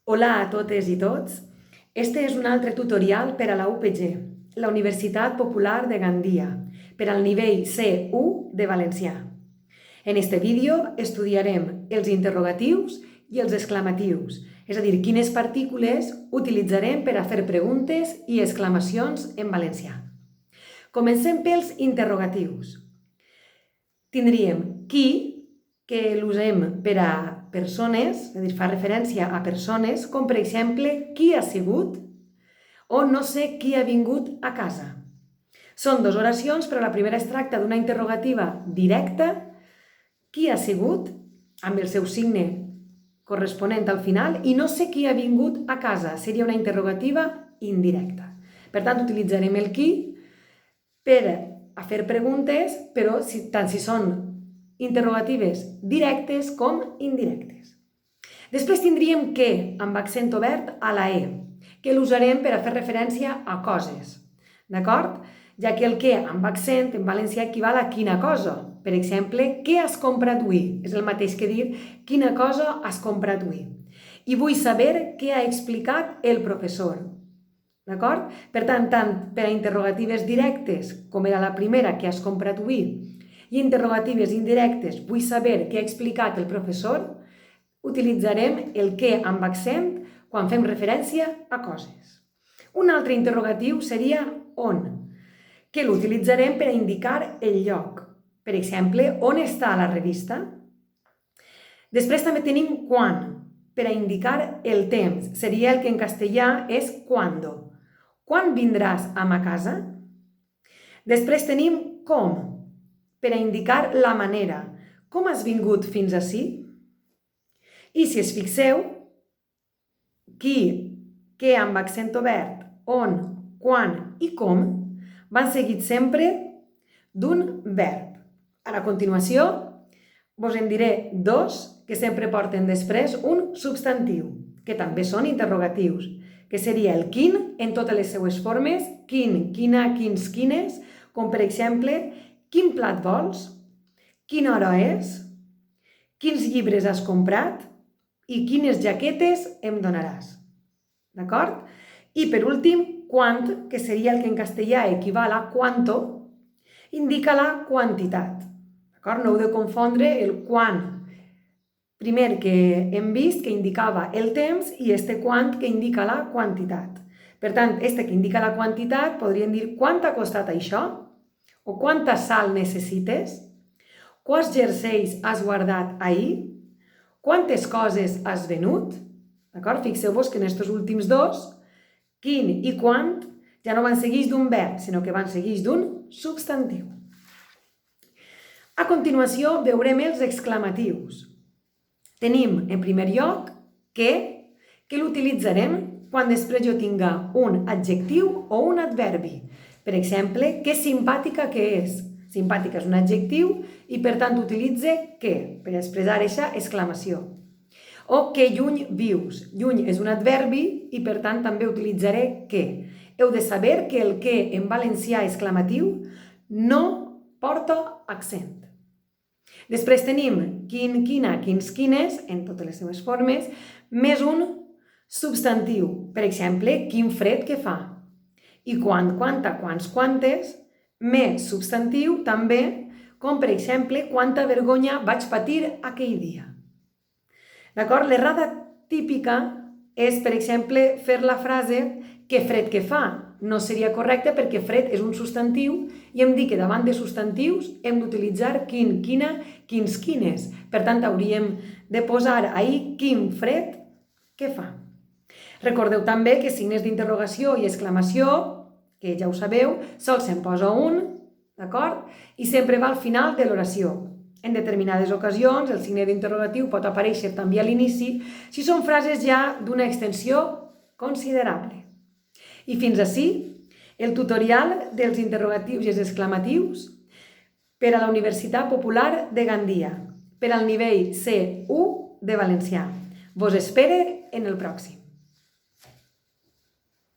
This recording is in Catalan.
Hola a totes i tots. Este és un altre tutorial per a la UPG, la Universitat Popular de Gandia, per al nivell C1 de valencià. En este vídeo estudiarem els interrogatius i els exclamatius, és a dir, quines partícules utilitzarem per a fer preguntes i exclamacions en valencià. Comencem pels interrogatius. Tindríem qui, que l'usem per a persones, és a dir, fa referència a persones, com per exemple, qui ha sigut o no sé qui ha vingut a casa. Són dues oracions, però la primera es tracta d'una interrogativa directa, qui ha sigut, amb el seu signe corresponent al final, i no sé qui ha vingut a casa, seria una interrogativa indirecta. Per tant, utilitzarem el qui per a fer preguntes, però tant si són interrogatives directes com indirectes. Després tindríem que, amb accent obert a la E, que l'usarem per a fer referència a coses, d'acord? Ja que el que amb accent en valencià equival a quina cosa. Per exemple, què has comprat avui? És el mateix que dir quina cosa has comprat avui. I vull saber què ha explicat el professor. D'acord? Per tant, tant per a interrogatives directes, com era la primera, què has comprat avui, i interrogatives indirectes, vull saber què ha explicat el professor, utilitzarem el què amb accent quan fem referència a coses. Un altre interrogatiu seria on, que l'utilitzarem per a indicar el lloc. Per exemple, on està la revista? Després també tenim quan, per a indicar el temps. Seria el que en castellà és cuándo. Quan vindràs a ma casa? Després tenim com, per a indicar la manera. Com has vingut fins ací? I si es fixeu, qui, què amb accent obert, on, quan i com van seguits sempre d'un verb. A continuació, vos en diré dos que sempre porten després un substantiu, que també són interrogatius, que seria el quin en totes les seues formes, quin, quina, quins, quines, com per exemple, quin plat vols? Quina hora és? Quins llibres has comprat? I quines jaquetes em donaràs? D'acord? I per últim, quant, que seria el que en castellà equival a cuánto, indica la quantitat. D'acord? No heu de confondre el quan primer que hem vist, que indicava el temps, i este quant, que indica la quantitat. Per tant, este que indica la quantitat, podríem dir quant ha costat això? O quanta sal necessites? Quants jerseis has guardat ahir? Quantes coses has venut? D'acord? Fixeu-vos que en aquests últims dos, quin i quant, ja no van seguits d'un verb, sinó que van seguits d'un substantiu. A continuació veurem els exclamatius. Tenim, en primer lloc, que l'utilitzarem quan després jo tinga un adjectiu o un adverbi. Per exemple, que simpàtica que és. Simpàtica és un adjectiu i per tant utilitze que per expressar aquesta exclamació. O que lluny vius. Lluny és un adverbi i per tant també utilitzaré que. Heu de saber que el que en valencià exclamatiu no porta accent. Després tenim quin, quina, quins, quines, en totes les seves formes, més un substantiu. Per exemple, quin fred que fa. I quan, quanta, quants, quantes, més substantiu també, com per exemple, quanta vergonya vaig patir aquell dia. D'acord? L'errada típica és, per exemple, fer la frase que fred que fa. No seria correcte perquè fred és un substantiu i hem dit que davant de substantius hem d'utilitzar quin, quina, quins, quines. Per tant, hauríem de posar ahir quin fred que fa. Recordeu també que signes d'interrogació i exclamació, que ja ho sabeu, sols se'n posa un, d'acord? I sempre va al final de l'oració. En determinades ocasions, el signe d'interrogatiu pot aparèixer també a l'inici si són frases ja d'una extensió considerable. I fins ací el tutorial dels interrogatius i els exclamatius per a la Universitat Popular de Gandia, per al nivell C1 de valencià. Vos espere en el pròxim.